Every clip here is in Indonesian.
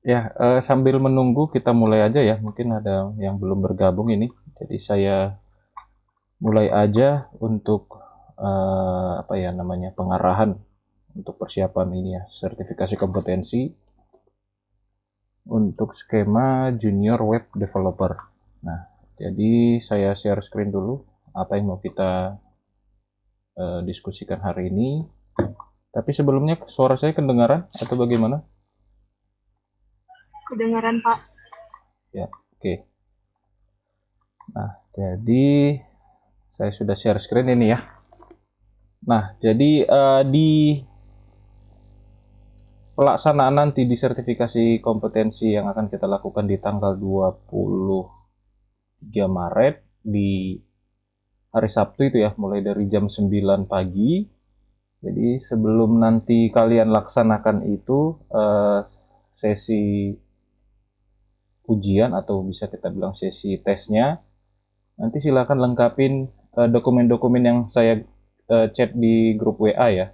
Ya, sambil menunggu kita mulai aja ya. Mungkin ada yang belum bergabung ini. Jadi saya mulai aja untuk apa ya namanya pengarahan untuk persiapan ini ya, sertifikasi kompetensi untuk skema junior web developer. Nah, jadi saya share screen dulu apa yang mau kita diskusikan hari ini. Tapi sebelumnya suara saya kedengaran atau bagaimana? Kedengaran, Pak. Ya, oke. Nah, jadi saya sudah share screen ini ya. Nah, jadi di pelaksanaan nanti di sertifikasi kompetensi yang akan kita lakukan di tanggal 23 Maret di hari Sabtu itu ya, mulai dari jam 9 pagi. Jadi sebelum nanti kalian laksanakan itu sesi ujian atau bisa kita bilang sesi tesnya, nanti silakan lengkapin dokumen-dokumen yang saya chat di grup WA ya.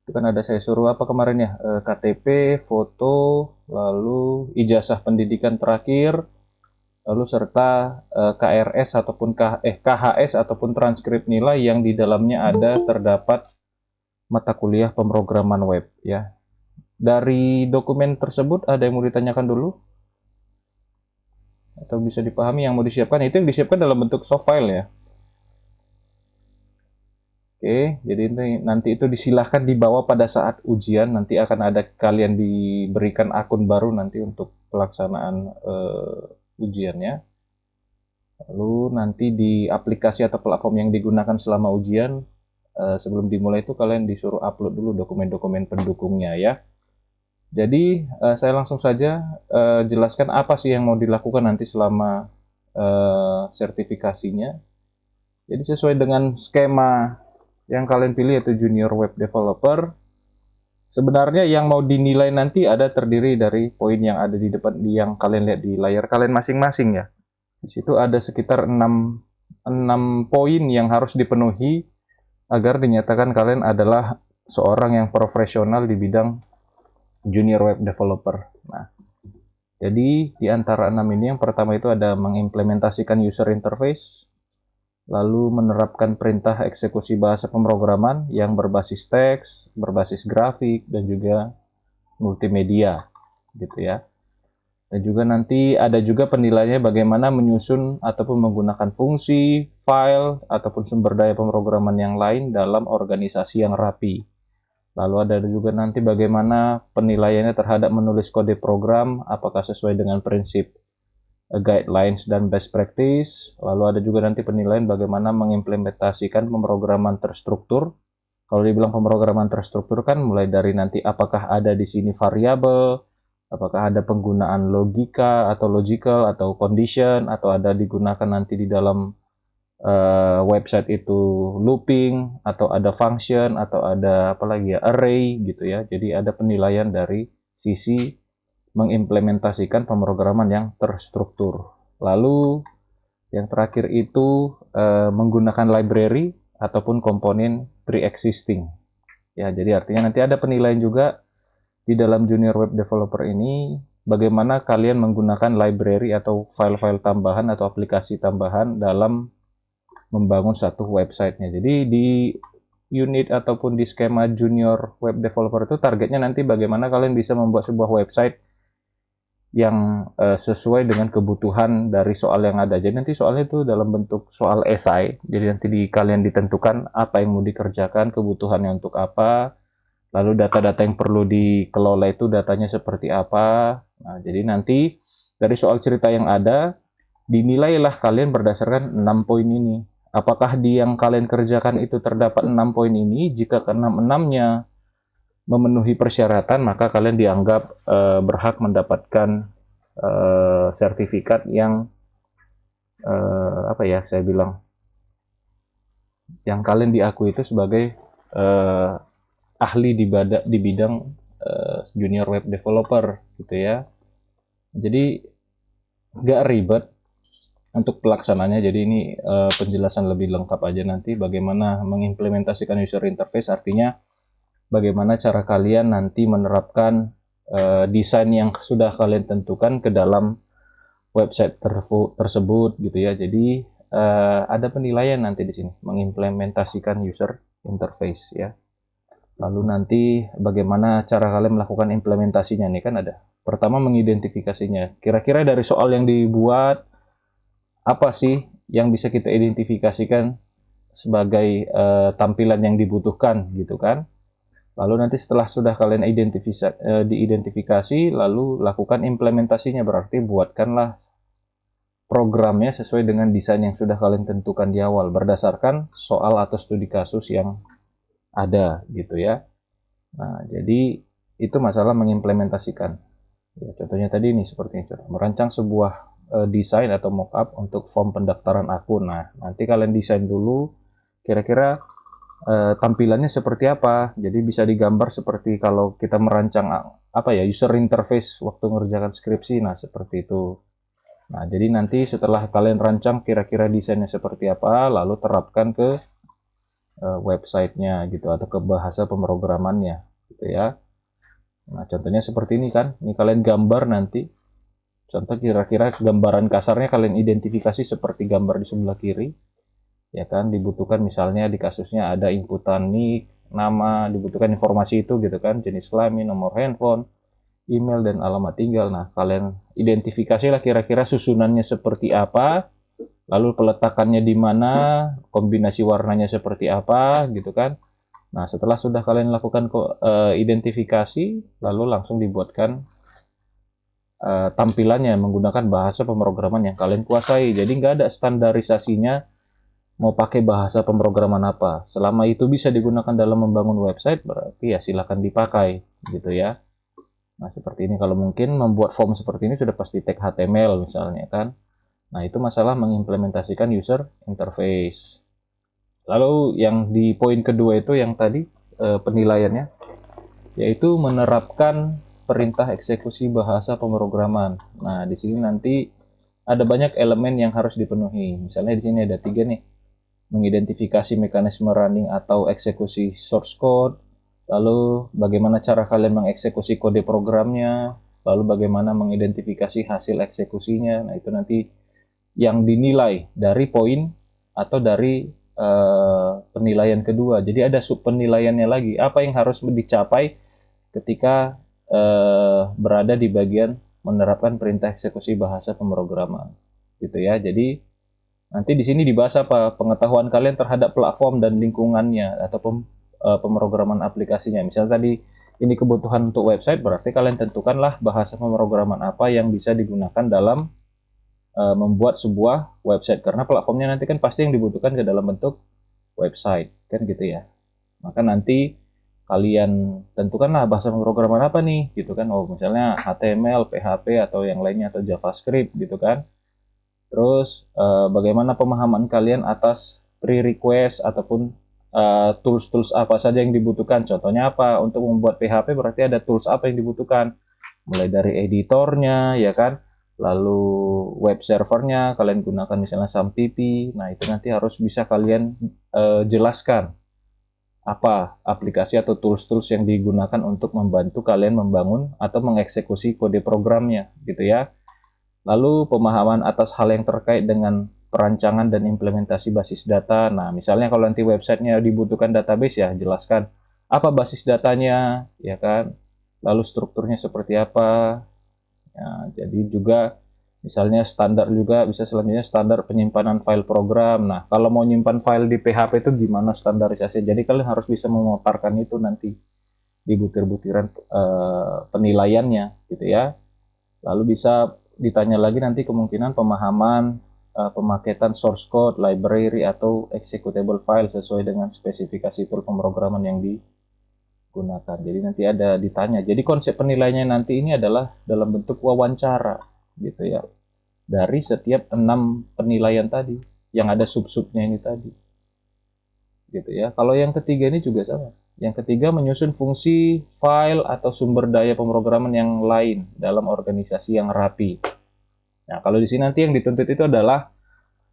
Itu kan ada saya suruh apa kemarin ya, KTP, foto, lalu ijazah pendidikan terakhir, lalu serta KRS ataupun KHS ataupun transkrip nilai yang di dalamnya ada terdapat mata kuliah pemrograman web ya. Dari dokumen tersebut ada yang mau ditanyakan dulu atau bisa dipahami yang mau disiapkan? Itu yang disiapkan dalam bentuk soft file ya. Oke, jadi nanti itu disilahkan dibawa pada saat ujian. Nanti akan ada kalian diberikan akun baru nanti untuk pelaksanaan ujiannya. Lalu nanti di aplikasi atau platform yang digunakan selama ujian, sebelum dimulai itu kalian disuruh upload dulu dokumen-dokumen pendukungnya ya. Jadi saya langsung saja jelaskan apa sih yang mau dilakukan nanti selama sertifikasinya. Jadi sesuai dengan skema yang kalian pilih yaitu junior web developer. Sebenarnya yang mau dinilai nanti ada terdiri dari poin yang ada di depan yang kalian lihat di layar kalian masing-masing ya. Di situ ada sekitar 6 poin yang harus dipenuhi agar dinyatakan kalian adalah seorang yang profesional di bidang junior web developer. Nah, jadi di antara 6 ini yang pertama itu ada mengimplementasikan user interface, lalu menerapkan perintah eksekusi bahasa pemrograman yang berbasis teks, berbasis grafik, dan juga multimedia gitu ya. Dan juga nanti ada juga penilaiannya bagaimana menyusun ataupun menggunakan fungsi, file, ataupun sumber daya pemrograman yang lain dalam organisasi yang rapi. Lalu ada juga nanti bagaimana penilaiannya terhadap menulis kode program, apakah sesuai dengan prinsip guidelines dan best practice. Lalu ada juga nanti penilaian bagaimana mengimplementasikan pemrograman terstruktur. Kalau dibilang pemrograman terstruktur kan mulai dari nanti apakah ada di sini variabel, apakah ada penggunaan logika atau logical atau condition atau ada digunakan nanti di dalam website itu looping atau ada function atau ada apa lagi ya array gitu ya. Jadi ada penilaian dari sisi mengimplementasikan pemrograman yang terstruktur. Lalu yang terakhir itu menggunakan library ataupun komponen pre-existing. Ya, jadi artinya nanti ada penilaian juga di dalam junior web developer ini bagaimana kalian menggunakan library atau file-file tambahan atau aplikasi tambahan dalam membangun satu websitenya. Jadi di unit ataupun di skema junior web developer itu targetnya nanti bagaimana kalian bisa membuat sebuah website yang sesuai dengan kebutuhan dari soal yang ada. Jadi nanti soalnya itu dalam bentuk soal esai. Jadi nanti kalian ditentukan apa yang mau dikerjakan, kebutuhannya untuk apa, lalu data-data yang perlu dikelola itu datanya seperti apa. Nah, jadi nanti dari soal cerita yang ada, dinilailah kalian berdasarkan 6 poin ini. Apakah di yang kalian kerjakan itu terdapat 6 poin ini? Jika keenam-enamnya memenuhi persyaratan, maka kalian dianggap berhak mendapatkan sertifikat yang apa ya saya bilang, yang kalian diakui itu sebagai ahli di bidang junior web developer gitu ya. Jadi nggak ribet untuk pelaksananya. Jadi ini penjelasan lebih lengkap aja nanti bagaimana mengimplementasikan user interface, artinya bagaimana cara kalian nanti menerapkan desain yang sudah kalian tentukan ke dalam website tersebut gitu ya. Jadi ada penilaian nanti di sini mengimplementasikan user interface ya. Lalu nanti bagaimana cara kalian melakukan implementasinya nih, kan ada. Pertama mengidentifikasinya. Kira-kira dari soal yang dibuat apa sih yang bisa kita identifikasikan sebagai tampilan yang dibutuhkan gitu kan. Lalu nanti setelah sudah kalian diidentifikasi, lalu lakukan implementasinya, berarti buatkanlah programnya sesuai dengan desain yang sudah kalian tentukan di awal berdasarkan soal atau studi kasus yang ada gitu ya. Nah, jadi itu masalah mengimplementasikan. Ya, contohnya tadi ini seperti ini, merancang sebuah desain atau mockup untuk form pendaftaran akun. Nah, nanti kalian desain dulu kira-kira tampilannya seperti apa. Jadi bisa digambar seperti kalau kita merancang apa ya, user interface waktu mengerjakan skripsi. Nah, seperti itu. Nah, jadi nanti setelah kalian rancang kira-kira desainnya seperti apa, lalu terapkan ke websitenya gitu atau ke bahasa pemrogramannya gitu ya. Nah, contohnya seperti ini kan. Ini kalian gambar nanti. Contoh kira-kira gambaran kasarnya kalian identifikasi seperti gambar di sebelah kiri. Ya kan, dibutuhkan misalnya di kasusnya ada inputan nick, nama, dibutuhkan informasi itu gitu kan, jenis kelamin, nomor handphone, email, dan alamat tinggal. Nah, kalian identifikasilah kira-kira susunannya seperti apa, lalu peletakannya di mana, kombinasi warnanya seperti apa gitu kan. Nah, setelah sudah kalian lakukan identifikasi, lalu langsung dibuatkan tampilannya menggunakan bahasa pemrograman yang kalian kuasai. Jadi nggak ada standarisasinya mau pakai bahasa pemrograman apa. Selama itu bisa digunakan dalam membangun website, berarti ya silakan dipakai gitu ya. Nah, seperti ini. Kalau mungkin membuat form seperti ini sudah pasti tag HTML misalnya kan. Nah, itu masalah mengimplementasikan user interface. Lalu yang di poin kedua itu yang tadi penilaiannya, yaitu menerapkan perintah eksekusi bahasa pemrograman. Nah, di sini nanti ada banyak elemen yang harus dipenuhi. Misalnya di sini ada 3 nih. Mengidentifikasi mekanisme running atau eksekusi source code, lalu bagaimana cara kalian mengeksekusi kode programnya, lalu bagaimana mengidentifikasi hasil eksekusinya. Nah, itu nanti yang dinilai dari poin atau dari penilaian kedua. Jadi ada sub penilaiannya lagi. Apa yang harus dicapai ketika berada di bagian menerapkan perintah eksekusi bahasa pemrograman, gitu ya. Jadi nanti di sini dibahas apa pengetahuan kalian terhadap platform dan lingkungannya atau pemrograman aplikasinya. Misalnya tadi ini kebutuhan untuk website, berarti kalian tentukanlah bahasa pemrograman apa yang bisa digunakan dalam membuat sebuah website, karena platformnya nanti kan pasti yang dibutuhkan ke dalam bentuk website kan gitu ya. Maka nanti kalian tentukanlah bahasa pemrograman apa nih gitu kan. Oh, misalnya HTML, PHP atau yang lainnya atau JavaScript gitu kan. Terus bagaimana pemahaman kalian atas pre-request ataupun tools-tools apa saja yang dibutuhkan. Contohnya apa? Untuk membuat PHP berarti ada tools apa yang dibutuhkan. Mulai dari editornya ya kan. Lalu web servernya kalian gunakan misalnya SAMPP. Nah, itu nanti harus bisa kalian jelaskan apa aplikasi atau tools-tools yang digunakan untuk membantu kalian membangun atau mengeksekusi kode programnya gitu ya. Lalu pemahaman atas hal yang terkait dengan perancangan dan implementasi basis data. Nah, misalnya kalau nanti websitenya dibutuhkan database, ya jelaskan apa basis datanya, ya kan. Lalu strukturnya seperti apa. Ya, jadi juga misalnya standar juga bisa selanjutnya standar penyimpanan file program. Nah, kalau mau nyimpan file di PHP itu gimana standarisasi. Jadi kalian harus bisa memaparkan itu nanti di butir-butiran penilaiannya gitu ya. Lalu bisa ditanya lagi nanti kemungkinan pemahaman pemaketan source code, library, atau executable file sesuai dengan spesifikasi tool pemrograman yang digunakan. Jadi nanti ada ditanya. Jadi konsep penilaiannya nanti ini adalah dalam bentuk wawancara gitu ya. Dari setiap 6 penilaian tadi yang ada sub-subnya ini tadi. Gitu ya. Kalau yang ketiga ini juga sama. Yang ketiga menyusun fungsi, file, atau sumber daya pemrograman yang lain dalam organisasi yang rapi. Nah, kalau di sini nanti yang dituntut itu adalah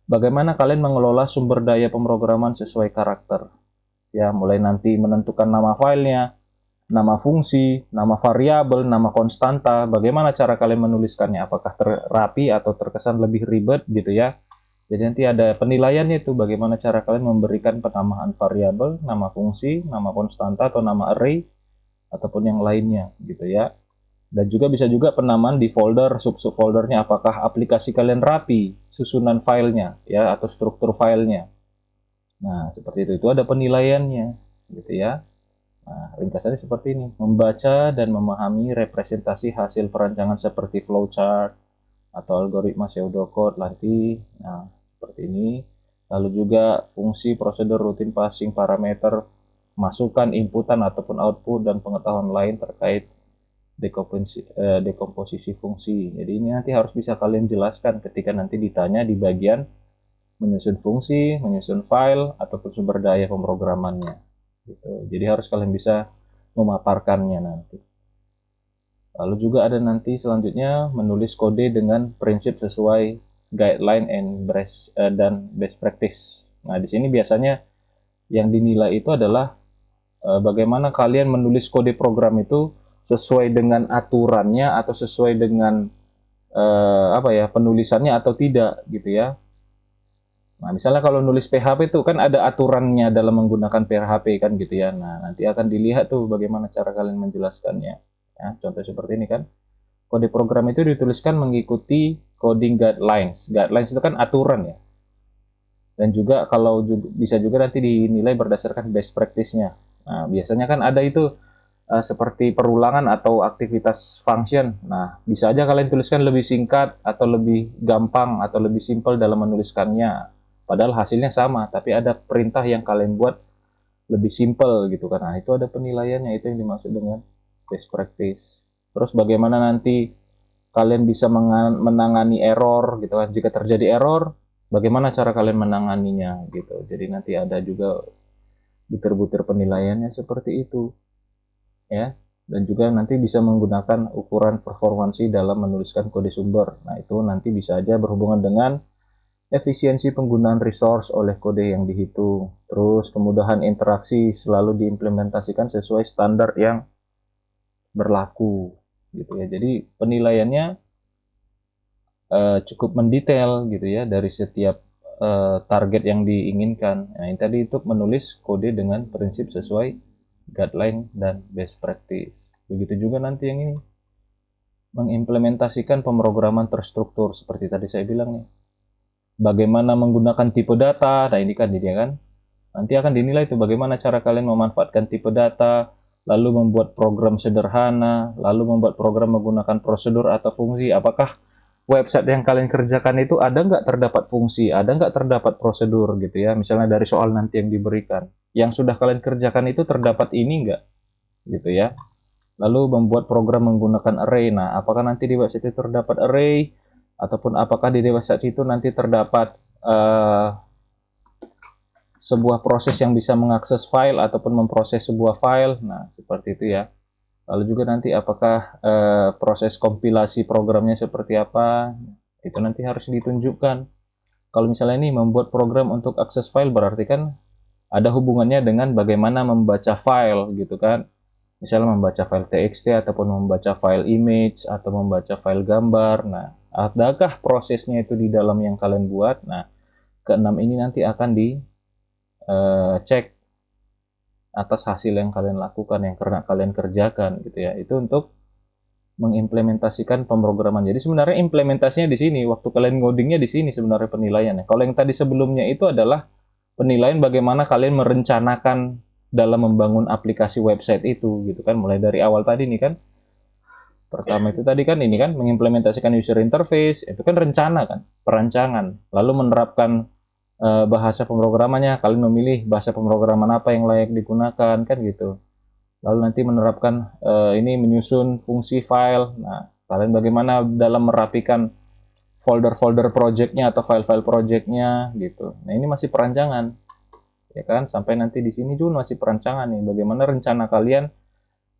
bagaimana kalian mengelola sumber daya pemrograman sesuai karakter. Ya, mulai nanti menentukan nama filenya, nama fungsi, nama variabel, nama konstanta, bagaimana cara kalian menuliskannya, apakah rapi atau terkesan lebih ribet gitu ya. Jadi nanti ada penilaiannya itu, bagaimana cara kalian memberikan penamaan variabel, nama fungsi, nama konstanta atau nama array, ataupun yang lainnya gitu ya. Dan juga bisa juga penamaan di folder, sub-sub foldernya, apakah aplikasi kalian rapi, susunan filenya ya, atau struktur filenya. Nah, seperti itu ada penilaiannya gitu ya. Nah, ringkasannya seperti ini: membaca dan memahami representasi hasil perancangan seperti flowchart atau algoritma pseudocode nanti. Nah, seperti ini. Lalu juga fungsi, prosedur, rutin, passing, parameter, masukan, inputan ataupun output, dan pengetahuan lain terkait dekomposisi fungsi. Jadi ini nanti harus bisa kalian jelaskan ketika nanti ditanya di bagian menyusun fungsi, menyusun file, ataupun sumber daya pemrogramannya. Gitu. Jadi harus kalian bisa memaparkannya nanti. Lalu juga ada nanti selanjutnya menulis kode dengan prinsip sesuai guideline dan best practice. Nah, di sini biasanya yang dinilai itu adalah bagaimana kalian menulis kode program itu sesuai dengan aturannya atau sesuai dengan penulisannya atau tidak gitu ya. Nah, misalnya kalau nulis PHP itu kan ada aturannya dalam menggunakan PHP kan gitu ya. Nah, nanti akan dilihat tuh bagaimana cara kalian menjelaskannya. Ya, contoh seperti ini kan. Kode program itu dituliskan mengikuti coding guidelines. Guidelines itu kan aturan ya. Dan juga kalau bisa juga nanti dinilai berdasarkan best practice-nya. Nah, biasanya kan ada itu seperti perulangan atau aktivitas function. Nah, bisa aja kalian tuliskan lebih singkat atau lebih gampang atau lebih simpel dalam menuliskannya. Padahal hasilnya sama, tapi ada perintah yang kalian buat lebih simpel gitu kan. Nah, itu ada penilaiannya, itu yang dimaksud dengan best practice. Terus bagaimana nanti kalian bisa menangani error gitu kan. Jika terjadi error, bagaimana cara kalian menanganinya gitu. Jadi nanti ada juga butir-butir penilaiannya seperti itu. Ya, dan juga nanti bisa menggunakan ukuran performansi dalam menuliskan kode sumber. Nah, itu nanti bisa aja berhubungan dengan efisiensi penggunaan resource oleh kode yang dihitung. Terus kemudahan interaksi selalu diimplementasikan sesuai standar yang berlaku gitu ya. Jadi penilaiannya cukup mendetail gitu ya dari setiap target yang diinginkan. Nah, ini tadi itu menulis kode dengan prinsip sesuai guideline dan best practice. Begitu juga nanti yang ini, mengimplementasikan pemrograman terstruktur seperti tadi saya bilang nih. Bagaimana menggunakan tipe data? Nah, ini kan dia kan. Nanti akan dinilai itu bagaimana cara kalian memanfaatkan tipe data, lalu membuat program sederhana, lalu membuat program menggunakan prosedur atau fungsi. Apakah website yang kalian kerjakan itu ada nggak terdapat fungsi, ada nggak terdapat prosedur gitu ya. Misalnya dari soal nanti yang diberikan. Yang sudah kalian kerjakan itu terdapat ini nggak gitu ya. Lalu membuat program menggunakan array. Nah, apakah nanti di website itu terdapat array, ataupun apakah di website itu nanti terdapat sebuah proses yang bisa mengakses file ataupun memproses sebuah file. Nah, seperti itu ya. Lalu juga nanti apakah proses kompilasi programnya seperti apa, itu nanti harus ditunjukkan. Kalau misalnya ini membuat program untuk akses file, berarti kan ada hubungannya dengan bagaimana membaca file gitu kan. Misalnya membaca file txt ataupun membaca file image atau membaca file gambar. Nah, adakah prosesnya itu di dalam yang kalian buat? Nah, keenam ini nanti akan dicek atas hasil yang kalian lakukan, yang kalian kerjakan gitu ya. Itu untuk mengimplementasikan pemrograman. Jadi sebenarnya implementasinya di sini, waktu kalian ngodingnya di sini sebenarnya penilaiannya. Kalau yang tadi sebelumnya itu adalah penilaian bagaimana kalian merencanakan dalam membangun aplikasi website itu gitu kan, mulai dari awal tadi nih kan. Pertama itu tadi kan ini kan mengimplementasikan user interface, itu kan rencana kan, perancangan. Lalu menerapkan bahasa pemrogramannya, kalian memilih bahasa pemrograman apa yang layak digunakan kan gitu. Lalu nanti menerapkan ini menyusun fungsi file. Nah, kalian bagaimana dalam merapikan folder-folder projectnya atau file-file projectnya gitu. Nah, ini masih perancangan. Ya kan, sampai nanti di sini juga masih perancangan nih, bagaimana rencana kalian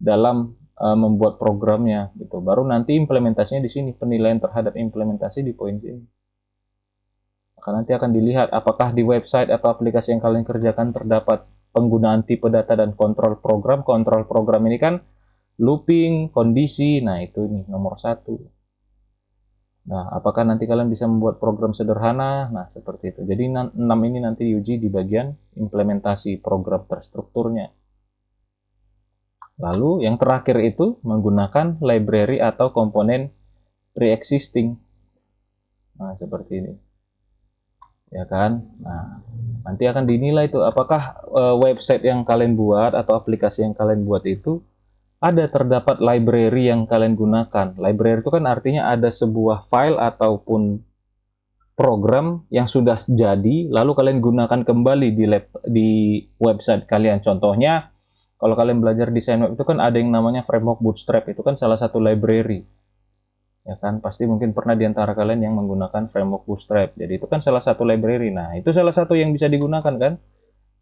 dalam membuat programnya gitu. Baru nanti implementasinya di sini, penilaian terhadap implementasi di poin sini. Maka nanti akan dilihat apakah di website atau aplikasi yang kalian kerjakan terdapat penggunaan tipe data dan kontrol program. Kontrol program ini kan looping, kondisi, nah itu nih nomor 1. Nah, apakah nanti kalian bisa membuat program sederhana? Nah, seperti itu. Jadi 6 ini nanti diuji di bagian implementasi program terstrukturnya. Lalu yang terakhir itu menggunakan library atau komponen pre-existing. Nah, seperti ini. Ya kan? Nah, nanti akan dinilai itu apakah website yang kalian buat atau aplikasi yang kalian buat itu ada terdapat library yang kalian gunakan. Library itu kan artinya ada sebuah file ataupun program yang sudah jadi lalu kalian gunakan kembali di website kalian. Contohnya kalau kalian belajar desain web itu kan ada yang namanya framework Bootstrap, itu kan salah satu library. Ya kan, pasti mungkin pernah di antara kalian yang menggunakan framework Bootstrap. Jadi itu kan salah satu library. Nah, itu salah satu yang bisa digunakan kan.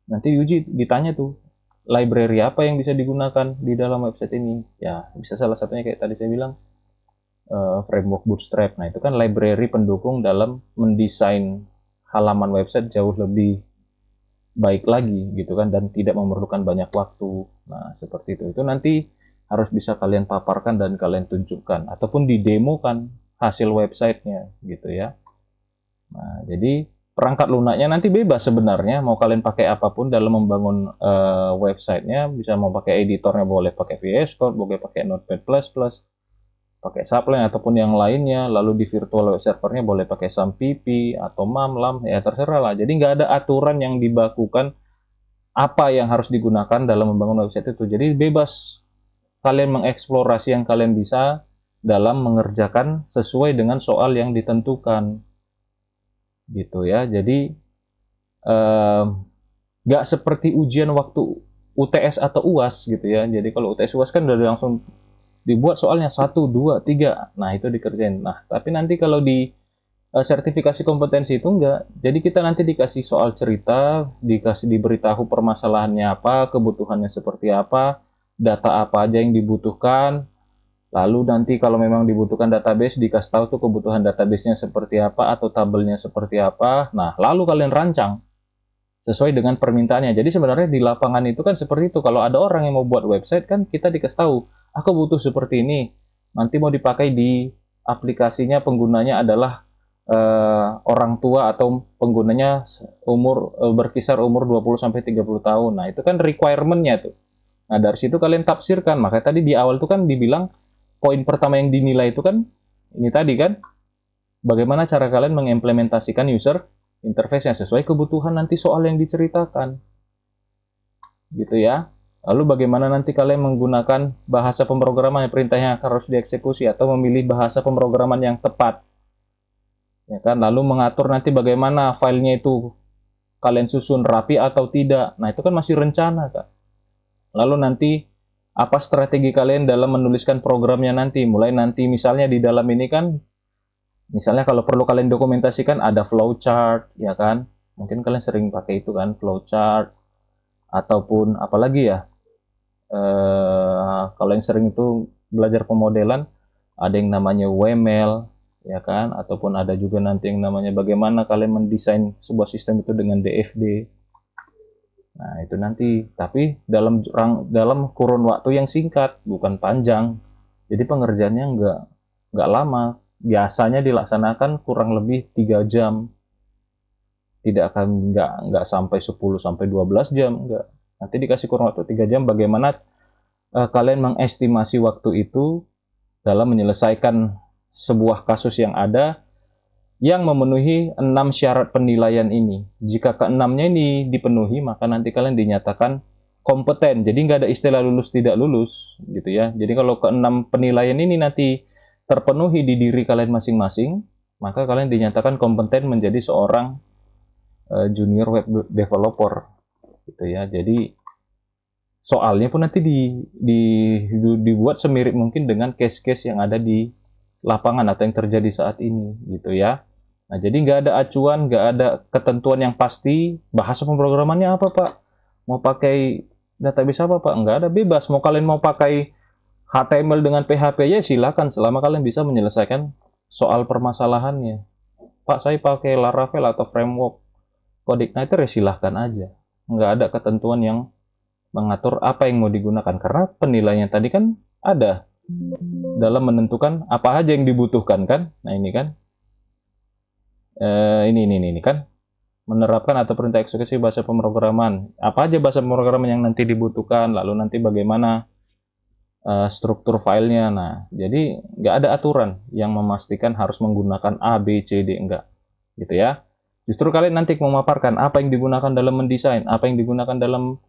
Nanti uji ditanya tuh, library apa yang bisa digunakan di dalam website ini. Ya, bisa salah satunya kayak tadi saya bilang, framework Bootstrap. Nah, itu kan library pendukung dalam mendesain halaman website jauh lebih baik lagi gitu kan, dan tidak memerlukan banyak waktu. Nah, seperti itu. Itu nanti harus bisa kalian paparkan dan kalian tunjukkan ataupun didemokan hasil websitenya gitu ya. Nah, jadi perangkat lunaknya nanti bebas sebenarnya, mau kalian pakai apapun dalam membangun websitenya. Bisa mau pakai editornya boleh pakai VS Code, boleh pakai Notepad++, pakai Sublime ataupun yang lainnya. Lalu di virtual web servernya boleh pakai SAMPP atau MAM, ya terserah lah. Jadi nggak ada aturan yang dibakukan apa yang harus digunakan dalam membangun website itu. Jadi bebas kalian mengeksplorasi yang kalian bisa dalam mengerjakan sesuai dengan soal yang ditentukan gitu ya. Jadi nggak seperti ujian waktu UTS atau UAS gitu ya. Jadi kalau UTS UAS kan udah langsung dibuat soalnya 1, 2, 3, nah itu dikerjain. Nah, tapi nanti kalau di sertifikasi kompetensi itu enggak. Jadi kita nanti dikasih soal cerita, diberitahu permasalahannya apa, kebutuhannya seperti apa, data apa aja yang dibutuhkan. Lalu nanti kalau memang dibutuhkan database, dikasih tahu tuh kebutuhan database-nya seperti apa atau tabelnya seperti apa. Nah, lalu kalian rancang sesuai dengan permintaannya. Jadi sebenarnya di lapangan itu kan seperti itu. Kalau ada orang yang mau buat website kan kita dikasih tahu, aku butuh seperti ini. Nanti mau dipakai di aplikasinya, penggunanya adalah orang tua atau penggunanya berkisar umur 20 sampai 30 tahun. Nah, itu kan requirement-nya tuh. Nah, dari situ kalian tafsirkan. Makanya tadi di awal tuh kan dibilang poin pertama yang dinilai itu kan ini tadi kan, bagaimana cara kalian mengimplementasikan user interface yang sesuai kebutuhan nanti soal yang diceritakan. Gitu ya. Lalu bagaimana nanti kalian menggunakan bahasa pemrograman yang perintahnya harus dieksekusi atau memilih bahasa pemrograman yang tepat. Ya kan? Lalu mengatur nanti bagaimana filenya itu kalian susun rapi atau tidak. Nah, itu kan masih rencana, Kak. Lalu nanti apa strategi kalian dalam menuliskan programnya nanti? Mulai nanti misalnya di dalam ini kan, misalnya kalau perlu kalian dokumentasikan ada flowchart, ya kan? Mungkin kalian sering pakai itu kan, flowchart. Ataupun apalagi ya, kalau yang sering itu belajar pemodelan, ada yang namanya WML, ya kan? Ataupun ada juga nanti yang namanya bagaimana kalian mendesain sebuah sistem itu dengan DFD. Nah, itu nanti. Tapi dalam kurun waktu yang singkat, bukan panjang. Jadi pengerjaannya nggak lama. Biasanya dilaksanakan kurang lebih 3 jam. Tidak akan nggak sampai 10 sampai 12 jam, enggak. Nanti dikasih kurun waktu 3 jam, bagaimana kalian mengestimasi waktu itu dalam menyelesaikan sebuah kasus yang ada yang memenuhi 6 syarat penilaian ini. Jika ke-6-nya ini dipenuhi, maka nanti kalian dinyatakan kompeten. Jadi nggak ada istilah lulus tidak lulus gitu ya. Jadi kalau ke-6 penilaian ini nanti terpenuhi di diri kalian masing-masing, maka kalian dinyatakan kompeten menjadi seorang junior web developer gitu ya. Jadi soalnya pun nanti dibuat semirip mungkin dengan case-case yang ada di lapangan atau yang terjadi saat ini gitu ya. Nah, jadi nggak ada acuan, nggak ada ketentuan yang pasti. Bahasa pemrogramannya apa, Pak? Mau pakai database apa, Pak? Nggak ada, bebas. Mau kalian mau pakai HTML dengan PHP ya silakan, selama kalian bisa menyelesaikan soal permasalahannya. Pak, saya pakai Laravel atau framework coding. Nah, itu ya silahkan aja. nggak ada ketentuan yang mengatur apa yang mau digunakan, karena penilaian tadi kan ada dalam menentukan apa aja yang dibutuhkan kan. Nah ini kan, ini kan, menerapkan atau perintah eksekusi bahasa pemrograman. Apa aja bahasa pemrograman yang nanti dibutuhkan, lalu nanti bagaimana struktur filenya. Nah, jadi nggak ada aturan yang memastikan harus menggunakan A, B, C, D, enggak. Gitu ya. Justru kalian nanti memaparkan apa yang digunakan dalam mendesain, apa yang digunakan dalam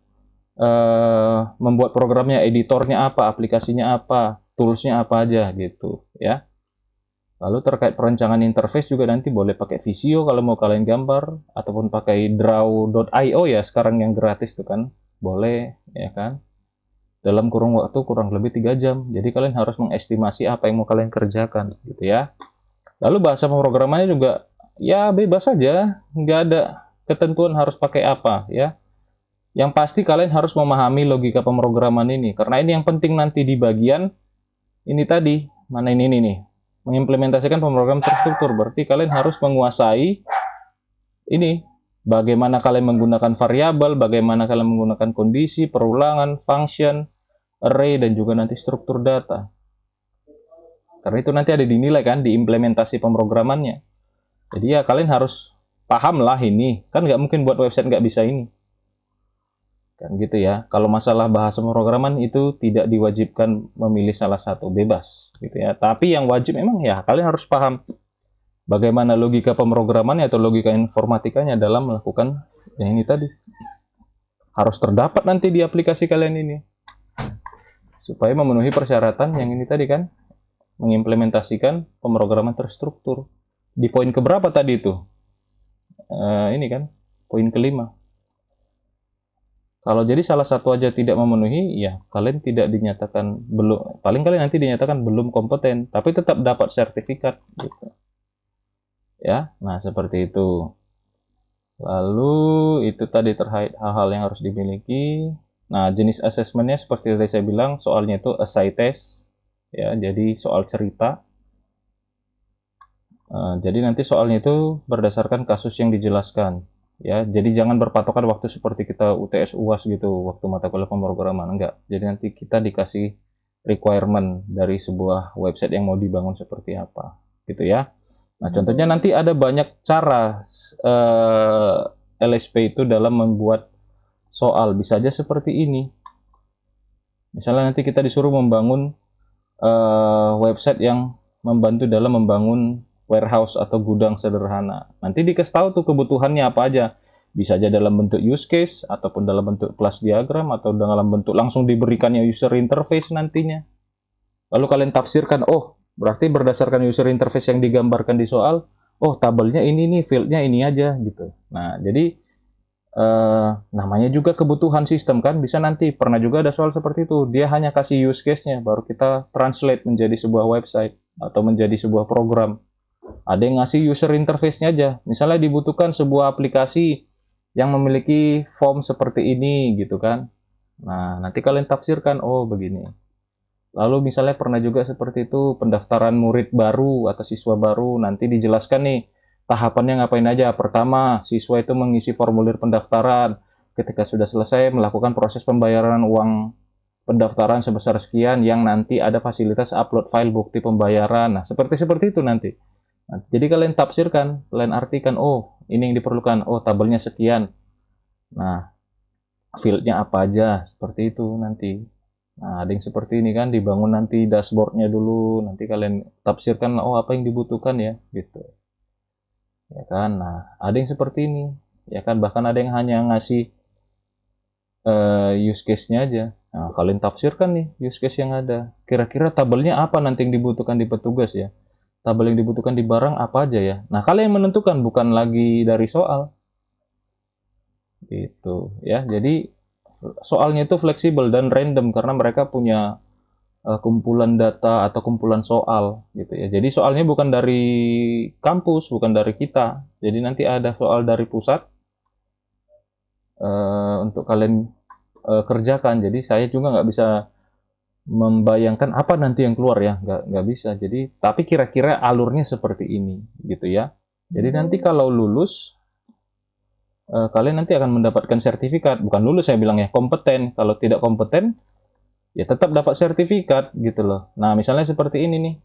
membuat programnya, editornya apa, aplikasinya apa, toolsnya apa aja gitu ya. Lalu terkait perancangan interface juga nanti boleh pakai Visio kalau mau kalian gambar, ataupun pakai Draw.io ya sekarang yang gratis tuh kan, boleh ya kan. Dalam kurun waktu kurang lebih 3 jam. Jadi kalian harus mengestimasi apa yang mau kalian kerjakan gitu ya. Lalu bahasa pemrogramannya juga ya bebas saja, nggak ada ketentuan harus pakai apa ya. Yang pasti kalian harus memahami logika pemrograman ini, karena ini yang penting nanti di bagian ini tadi, mana ini nih, mengimplementasikan pemrograman terstruktur. Berarti kalian harus menguasai ini, bagaimana kalian menggunakan variabel, bagaimana kalian menggunakan kondisi, perulangan, function, array, dan juga nanti struktur data. Karena itu nanti ada dinilai kan di implementasi pemrogramannya. Jadi ya kalian harus paham lah ini, kan nggak mungkin buat website nggak bisa ini. Kan gitu ya. Kalau masalah bahasa pemrograman itu tidak diwajibkan memilih salah satu, bebas gitu ya. Tapi yang wajib memang ya kalian harus paham bagaimana logika pemrogramannya atau logika informatikanya dalam melakukan yang ini tadi. Harus terdapat nanti di aplikasi kalian ini. Supaya memenuhi persyaratan yang ini tadi kan, mengimplementasikan pemrograman terstruktur. Di poin keberapa tadi itu? Ini kan, poin kelima. Kalau jadi salah satu aja tidak memenuhi, ya kalian tidak dinyatakan belum, paling kalian nanti dinyatakan belum kompeten, tapi tetap dapat sertifikat gitu. Ya, nah seperti itu. Lalu itu tadi terkait hal-hal yang harus dimiliki. Nah, jenis asesmennya seperti tadi saya bilang, soalnya itu essay test, ya, jadi soal cerita. Jadi nanti soalnya itu berdasarkan kasus yang dijelaskan. Ya, jadi jangan berpatokan waktu seperti kita UTS UAS gitu, waktu mata kuliah pemrograman, enggak. Jadi nanti kita dikasih requirement dari sebuah website yang mau dibangun seperti apa, gitu ya. Nah, contohnya nanti ada banyak cara LSP itu dalam membuat soal, bisa aja seperti ini. Misalnya nanti kita disuruh membangun website yang membantu dalam membangun warehouse atau gudang sederhana. Nanti dikasih tahu tuh kebutuhannya apa aja. Bisa aja dalam bentuk use case, ataupun dalam bentuk class diagram, atau dalam bentuk langsung diberikannya user interface nantinya. Lalu kalian tafsirkan, oh berarti berdasarkan user interface yang digambarkan di soal, oh tabelnya ini nih, fieldnya ini aja gitu. Nah jadi namanya juga kebutuhan sistem kan, bisa nanti pernah juga ada soal seperti itu, dia hanya kasih use case-nya, baru kita translate menjadi sebuah website atau menjadi sebuah program. Ada yang ngasih user interface-nya aja, misalnya dibutuhkan sebuah aplikasi yang memiliki form seperti ini gitu kan. Nah nanti kalian tafsirkan, oh begini. Lalu misalnya pernah juga seperti itu, pendaftaran murid baru atau siswa baru, nanti dijelaskan nih tahapannya ngapain aja. Pertama, siswa itu mengisi formulir pendaftaran. Ketika sudah selesai, melakukan proses pembayaran uang pendaftaran sebesar sekian, yang nanti ada fasilitas upload file bukti pembayaran. Nah, seperti itu nanti. Nah, jadi kalian tafsirkan, kalian artikan, oh ini yang diperlukan, oh tabelnya sekian. Nah, fieldnya apa aja, seperti itu nanti. Nah, ada yang seperti ini kan, dibangun nanti dashboardnya dulu, nanti kalian tafsirkan, oh apa yang dibutuhkan ya, gitu. Ya kan, nah ada yang seperti ini, ya kan, bahkan ada yang hanya ngasih use case-nya aja. Nah, kalian tafsirkan nih use case yang ada. Kira-kira tabelnya apa nanti yang dibutuhkan di petugas ya? Tabel yang dibutuhkan di barang apa aja ya? Nah, kalian menentukan, bukan lagi dari soal. Gitu ya. Jadi soalnya itu fleksibel dan random karena mereka punya kumpulan data atau kumpulan soal gitu ya. Jadi soalnya bukan dari kampus, bukan dari kita. Jadi nanti ada soal dari pusat untuk kalian kerjakan. Jadi saya juga nggak bisa membayangkan apa nanti yang keluar ya, nggak bisa. Jadi tapi kira-kira alurnya seperti ini gitu ya. Jadi nanti kalau lulus kalian nanti akan mendapatkan sertifikat. Bukan lulus saya bilang ya, kompeten. Kalau tidak kompeten, ya tetap dapat sertifikat gitu loh. Nah, misalnya seperti ini nih.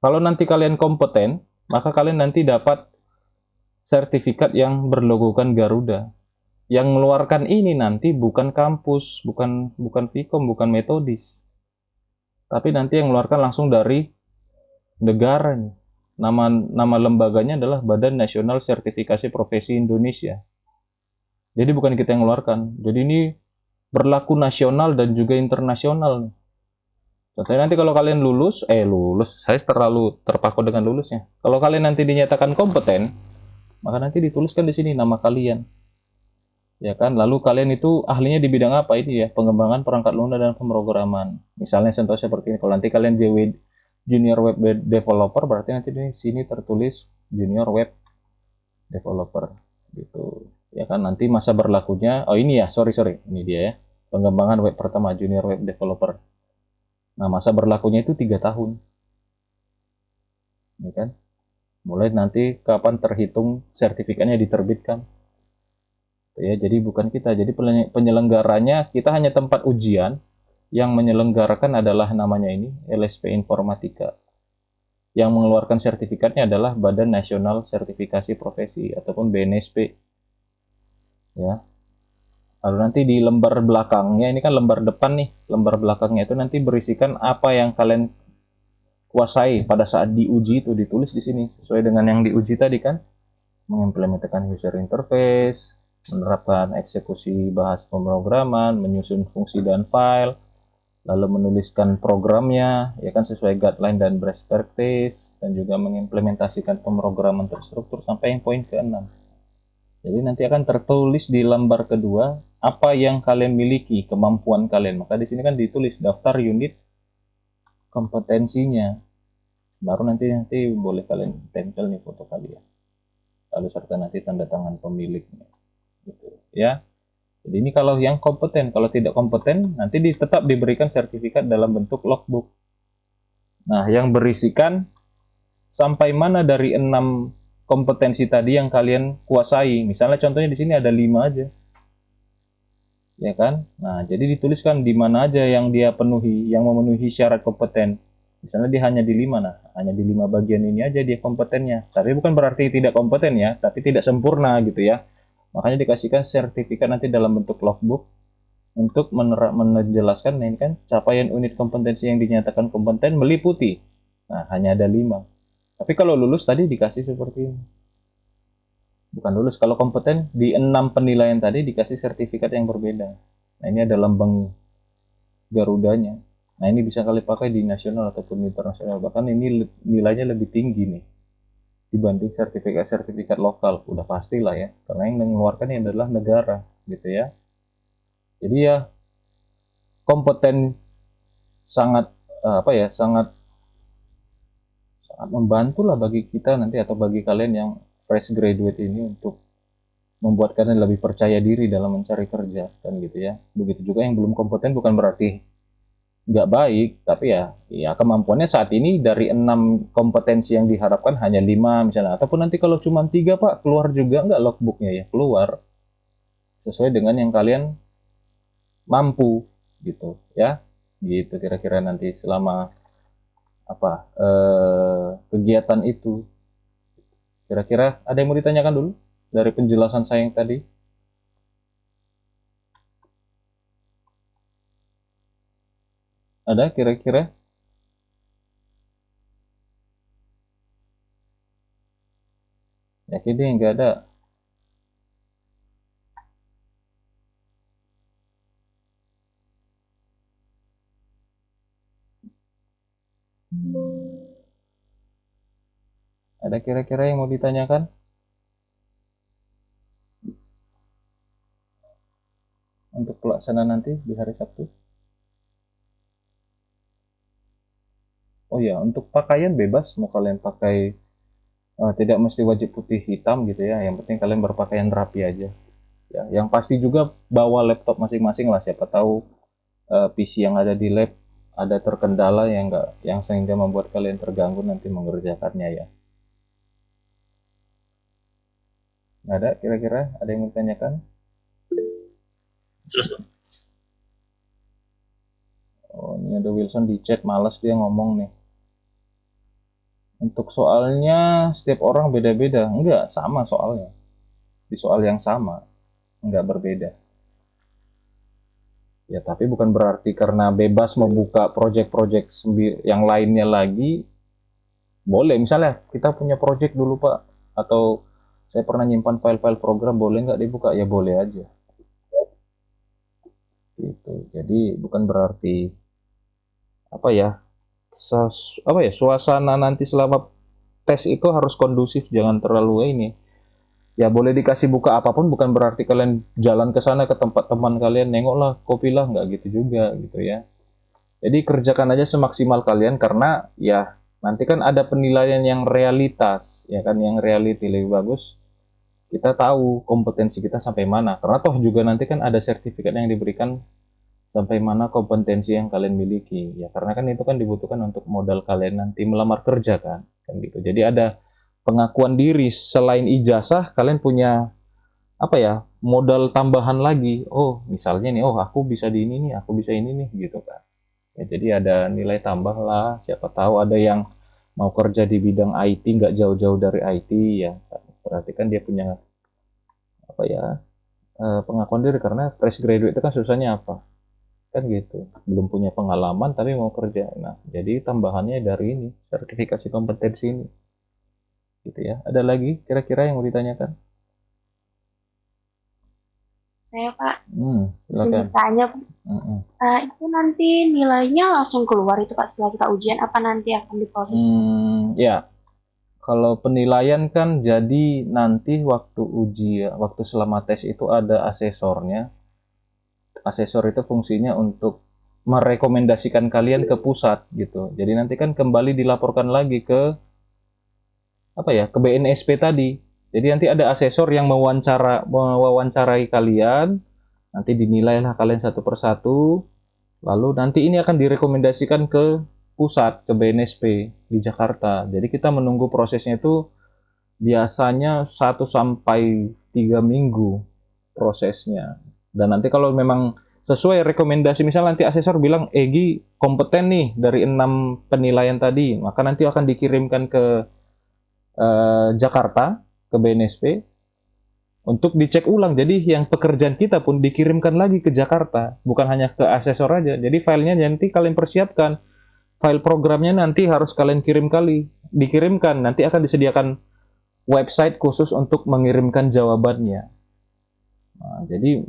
Kalau nanti kalian kompeten, maka kalian nanti dapat sertifikat yang berlogokan Garuda. Yang mengeluarkan ini nanti bukan kampus, bukan Vkom, bukan Metodis. Tapi nanti yang mengeluarkan langsung dari negara nih. Nama lembaganya adalah Badan Nasional Sertifikasi Profesi Indonesia. Jadi bukan kita yang mengeluarkan. Jadi ini berlaku nasional dan juga internasional. Contohnya nanti kalau kalian lulus, saya terlalu terpaku dengan lulusnya. Kalau kalian nanti dinyatakan kompeten, maka nanti dituliskan di sini nama kalian. Ya kan, lalu kalian itu ahlinya di bidang apa ini ya? Pengembangan perangkat lunak dan pemrograman. Misalnya contoh seperti ini. Kalau nanti kalian Junior Web Developer, berarti nanti di sini tertulis Junior Web Developer gitu. Ya kan, nanti masa berlakunya, oh ini ya, sorry, ini dia ya. Pengembangan web pertama Junior Web Developer. Nah, masa berlakunya itu 3 tahun. Ya kan? Mulai nanti kapan terhitung sertifikatnya diterbitkan. Ya, jadi bukan kita. Jadi penyelenggaranya kita hanya tempat ujian, yang menyelenggarakan adalah namanya ini LSP Informatika. Yang mengeluarkan sertifikatnya adalah Badan Nasional Sertifikasi Profesi ataupun BNSP. Ya. Lalu nanti di lembar belakangnya, ini kan lembar depan nih, lembar belakangnya itu nanti berisikan apa yang kalian kuasai pada saat diuji, itu ditulis di sini sesuai dengan yang diuji tadi kan, mengimplementasikan user interface, menerapkan eksekusi bahasa pemrograman, menyusun fungsi dan file, lalu menuliskan programnya ya kan sesuai guideline dan best practice, dan juga mengimplementasikan pemrograman terstruktur sampai yang poin ke-6. Jadi nanti akan tertulis di lembar kedua apa yang kalian miliki, kemampuan kalian. Maka di sini kan ditulis daftar unit kompetensinya. Baru nanti boleh kalian tempel nih foto kalian. Lalu serta nanti tanda tangan pemiliknya. Gitu ya. Jadi ini kalau yang kompeten, kalau tidak kompeten nanti tetap diberikan sertifikat dalam bentuk logbook. Nah, yang berisikan sampai mana dari 6 kompetensi tadi yang kalian kuasai. Misalnya contohnya di sini ada 5 aja. Ya kan? Nah, jadi dituliskan di mana aja yang dia penuhi, yang memenuhi syarat kompeten. Misalnya dia hanya di 5, nah hanya di 5 bagian ini aja dia kompetennya. Tapi bukan berarti tidak kompeten ya, tapi tidak sempurna gitu ya. Makanya dikasihkan sertifikat nanti dalam bentuk logbook untuk menjelaskan ini kan capaian unit kompetensi yang dinyatakan kompeten meliputi. Nah, hanya ada 5. Tapi kalau lulus tadi dikasih seperti ini. Bukan lulus, kalau kompeten di 6 penilaian tadi dikasih sertifikat yang berbeda. Nah, ini ada lambang Garudanya. Nah, ini bisa kalian pakai di nasional ataupun internasional. Bahkan ini nilainya lebih tinggi nih dibanding sertifikat-sertifikat lokal. Udah pastilah ya, karena yang mengeluarkan ini adalah negara gitu ya. Jadi ya kompeten sangat sangat membantu lah bagi kita nanti atau bagi kalian yang fresh graduate ini untuk membuat kalian lebih percaya diri dalam mencari kerja kan gitu ya. Begitu juga yang belum kompeten, bukan berarti nggak baik, tapi ya kemampuannya saat ini dari 6 kompetensi yang diharapkan hanya 5 misalnya, ataupun nanti kalau cuma 3 Pak, keluar juga nggak logbooknya ya, keluar sesuai dengan yang kalian mampu gitu ya. Gitu kira-kira nanti selama kegiatan itu. Kira-kira ada yang mau ditanyakan dulu dari penjelasan saya yang tadi? Ada kira-kira? Yakin deh nggak ada. Ada kira-kira yang mau ditanyakan untuk pelaksanaan nanti di hari Sabtu? Oh ya, untuk pakaian bebas, mau kalian pakai tidak mesti wajib putih hitam gitu ya. Yang penting kalian berpakaian rapi aja. Ya, yang pasti juga bawa laptop masing-masing lah. Siapa tahu PC yang ada di lab ada terkendala yang sehingga membuat kalian terganggu nanti mengerjakannya ya. Nggak ada kira-kira? Ada yang mau ditanyakan? Terus Pak. Oh, ini ada Wilson di chat, malas dia ngomong nih. Untuk soalnya setiap orang beda-beda. Enggak, sama soalnya. Di soal yang sama, enggak berbeda. Ya, tapi bukan berarti karena bebas mau buka project-project yang lainnya lagi, boleh. Misalnya kita punya project dulu Pak, atau saya pernah nyimpan file-file program, boleh nggak dibuka? Ya boleh aja. Gitu. Jadi bukan berarti apa ya, apa ya, suasana nanti selama tes itu harus kondusif, jangan terlalu ini. Ya boleh dikasih buka apapun, bukan berarti kalian jalan ke sana ke tempat teman kalian, nengok lah, kopi lah, nggak gitu juga gitu ya. Jadi kerjakan aja semaksimal kalian, karena ya nanti kan ada penilaian yang realitas, ya kan, yang reality lebih bagus. Kita tahu kompetensi kita sampai mana, karena toh juga nanti kan ada sertifikat yang diberikan sampai mana kompetensi yang kalian miliki. Ya karena kan itu kan dibutuhkan untuk modal kalian nanti melamar kerja kan gitu. Jadi ada pengakuan diri, selain ijazah kalian punya apa ya, modal tambahan lagi. Oh misalnya nih, oh aku bisa di ini nih, aku bisa ini nih gitu kan. Ya, jadi ada nilai tambah lah, siapa tahu ada yang mau kerja di bidang IT nggak jauh-jauh dari IT, ya berarti kan dia punya apa ya, pengakuan diri, karena fresh graduate itu kan susahnya apa, kan gitu, belum punya pengalaman tapi mau kerja. Nah jadi tambahannya dari ini, sertifikasi kompetensi ini gitu ya. Ada lagi kira-kira yang mau ditanyakan? Saya Pak, izin Silakan. bertanya, Pak. Mm-mm. Itu nanti nilainya langsung keluar itu Pak setelah kita ujian, apa nanti akan diproses? Ya, kalau penilaian kan jadi nanti waktu waktu selama tes itu ada asesornya. Asesor itu fungsinya untuk merekomendasikan kalian ke pusat gitu. Jadi nanti kan kembali dilaporkan lagi ke apa ya, ke BNSP tadi. Jadi nanti ada asesor yang mewawancarai kalian, nanti dinilailah kalian satu persatu, lalu nanti ini akan direkomendasikan ke pusat, ke BNSP di Jakarta. Jadi kita menunggu prosesnya itu biasanya 1 sampai 3 minggu prosesnya. Dan nanti kalau memang sesuai rekomendasi, misalnya nanti asesor bilang Egi kompeten nih dari 6 penilaian tadi, maka nanti akan dikirimkan ke Jakarta, ke BNSP untuk dicek ulang. Jadi yang pekerjaan kita pun dikirimkan lagi ke Jakarta, bukan hanya ke asesor aja. Jadi filenya nanti kalian persiapkan, file programnya nanti harus kalian dikirimkan. Nanti akan disediakan website khusus untuk mengirimkan jawabannya. Nah, jadi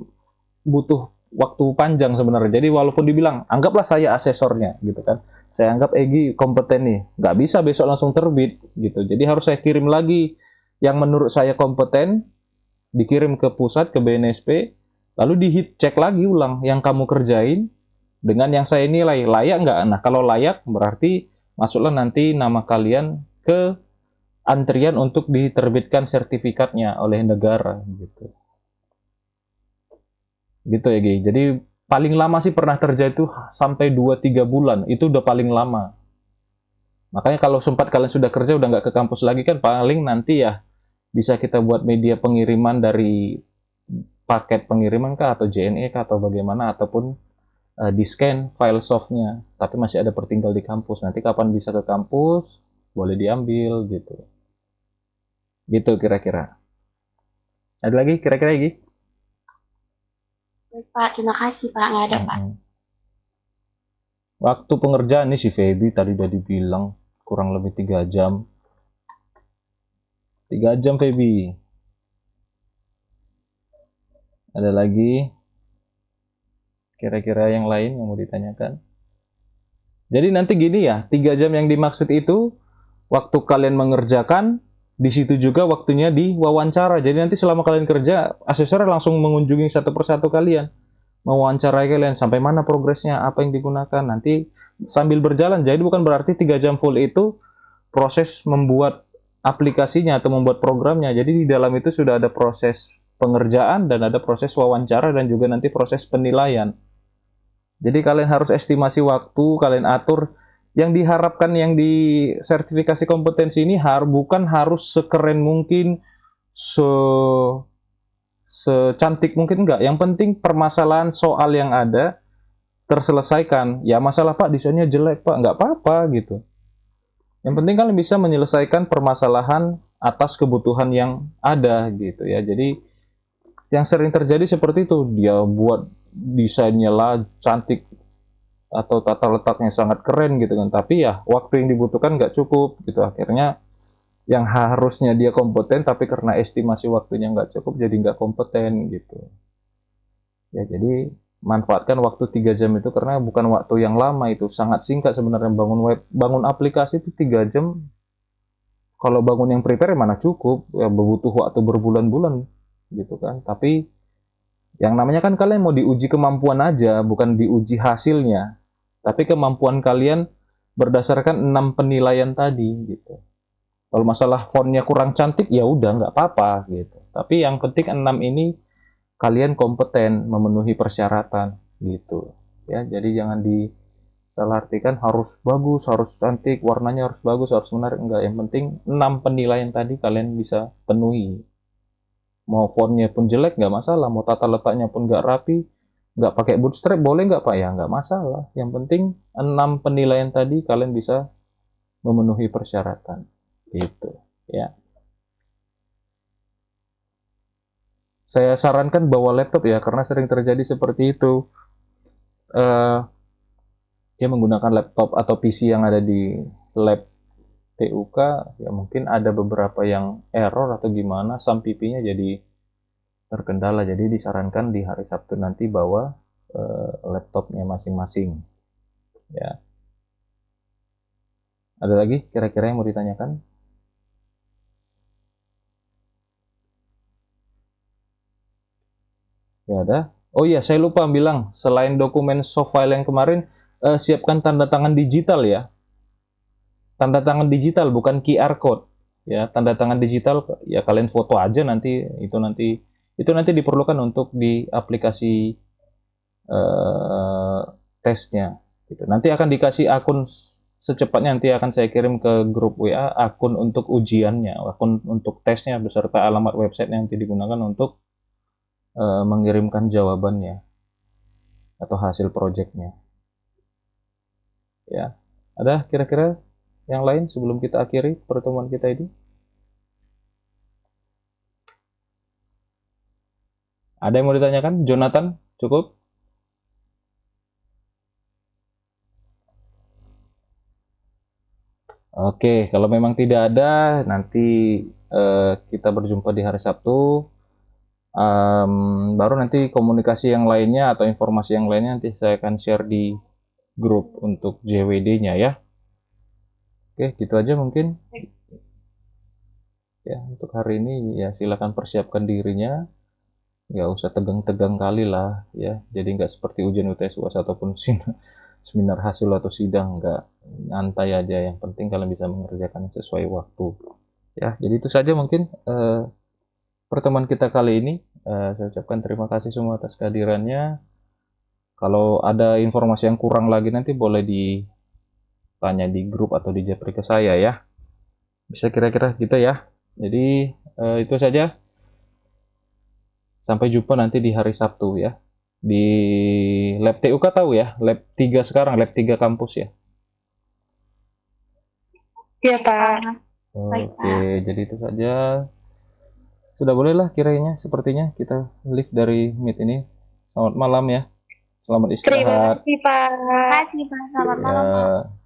butuh waktu panjang sebenarnya. Jadi walaupun dibilang, anggaplah saya asesornya gitu kan, saya anggap Egi kompeten nih, nggak bisa besok langsung terbit gitu. Jadi harus saya kirim lagi yang menurut saya kompeten, dikirim ke pusat, ke BNSP, lalu cek lagi ulang yang kamu kerjain dengan yang saya nilai layak nggak. Nah kalau layak berarti masuklah nanti nama kalian ke antrian untuk diterbitkan sertifikatnya oleh negara gitu. Gitu ya Gi. Jadi paling lama sih pernah terjadi itu sampai 2-3 bulan, itu udah paling lama. Makanya kalau sempat kalian sudah kerja udah nggak ke kampus lagi kan, paling nanti ya bisa kita buat media pengiriman dari paket pengiriman kah, atau JNE kah, atau bagaimana, ataupun di scan file softnya, tapi masih ada pertinggal di kampus. Nanti kapan bisa ke kampus boleh diambil gitu. Gitu kira-kira. Ada lagi kira-kira Gi? Baik Pak, terima kasih Pak, nggak ada Pak. Waktu pengerjaan nih si Feby tadi udah dibilang kurang lebih 3 jam. 3 jam Feby. Ada lagi kira-kira yang lain yang mau ditanyakan? Jadi nanti gini ya, 3 jam yang dimaksud itu waktu kalian mengerjakan, di situ juga waktunya di wawancara. Jadi nanti selama kalian kerja, asesor langsung mengunjungi satu persatu kalian, mewawancarai kalian sampai mana progresnya, apa yang digunakan. Nanti sambil berjalan. Jadi bukan berarti 3 jam full itu proses membuat aplikasinya atau membuat programnya. Jadi di dalam itu sudah ada proses pengerjaan dan ada proses wawancara dan juga nanti proses penilaian. Jadi kalian harus estimasi waktu, kalian atur. Yang diharapkan yang di sertifikasi kompetensi ini bukan harus sekeren mungkin, secantik mungkin enggak. Yang penting permasalahan soal yang ada terselesaikan. Ya masalah Pak desainnya jelek Pak, nggak apa-apa gitu. Yang penting kalian bisa menyelesaikan permasalahan atas kebutuhan yang ada gitu ya. Jadi yang sering terjadi seperti itu, dia buat desainnya lah cantik atau tata letaknya sangat keren gitu kan, tapi ya waktu yang dibutuhkan nggak cukup gitu. Akhirnya yang harusnya dia kompeten tapi karena estimasi waktunya nggak cukup jadi nggak kompeten gitu ya. Jadi manfaatkan waktu 3 jam itu karena bukan waktu yang lama, itu sangat singkat sebenarnya. Bangun web, bangun aplikasi itu 3 jam. Kalau bangun yang prepare mana cukup ya, butuh waktu berbulan-bulan gitu kan. Tapi yang namanya kan kalian mau diuji kemampuan aja, bukan diuji hasilnya, tapi kemampuan kalian berdasarkan 6 penilaian tadi gitu. Kalau masalah fontnya kurang cantik ya udah nggak apa-apa gitu. Tapi yang penting 6 ini kalian kompeten memenuhi persyaratan gitu. Ya, jadi jangan disalah artikan harus bagus, harus cantik, warnanya harus bagus, harus menarik, enggak. Yang penting 6 penilaian tadi kalian bisa penuhi. Mau fontnya pun jelek nggak masalah, mau tata letaknya pun nggak rapi, nggak pakai bootstrap boleh nggak Pak ya, nggak masalah. Yang penting 6 penilaian tadi kalian bisa memenuhi persyaratan gitu ya. Saya sarankan bawa laptop ya, karena sering terjadi seperti itu. Eh, Dia menggunakan laptop atau PC yang ada di lab TUK, ya mungkin ada beberapa yang error atau gimana, pipinya jadi terkendala. Jadi disarankan di hari Sabtu nanti bawa laptopnya masing-masing. Ya, ada lagi kira-kira yang mau ditanyakan? Ya ada. Oh iya, saya lupa bilang, selain dokumen soft file yang kemarin, siapkan tanda tangan digital ya. Tanda tangan digital bukan QR code. Ya, tanda tangan digital ya kalian foto aja nanti, itu nanti diperlukan untuk di aplikasi eh, tesnya gitu. Nanti akan dikasih akun secepatnya, nanti akan saya kirim ke grup WA akun untuk ujiannya, akun untuk tesnya beserta alamat website yang nanti digunakan untuk mengirimkan jawabannya atau hasil projectnya ya. Ada kira-kira yang lain sebelum kita akhiri pertemuan kita ini? Ada yang mau ditanyakan? Jonathan, cukup? Oke, kalau memang tidak ada, nanti kita berjumpa di hari Sabtu. Baru nanti komunikasi yang lainnya atau informasi yang lainnya nanti saya akan share di grup untuk JWD-nya ya. Oke, gitu aja mungkin ya untuk hari ini. Ya silakan persiapkan dirinya, nggak usah tegang-tegang kali lah ya. Jadi nggak seperti ujian UTS UAS ataupun seminar hasil atau sidang, nggak, nyantai aja. Yang penting kalian bisa mengerjakan sesuai waktu. Ya, jadi itu saja mungkin pertemuan kita kali ini. Saya ucapkan terima kasih semua atas kehadirannya. Kalau ada informasi yang kurang lagi nanti boleh ditanya di grup atau di japri ke saya ya. Bisa kira-kira gitu ya. Jadi itu saja. Sampai jumpa nanti di hari Sabtu ya. Di Lab TUK tahu ya, Lab 3 sekarang, Lab 3 kampus ya. Iya, Pak. Baik, Oke, Pak. jadi itu saja. Sudah bolehlah kiranya, sepertinya kita leave dari Meet ini. Selamat malam ya. Selamat Terima istirahat. kasih, Pak. Terima kasih, Pak. Selamat malam, Pak. Ya.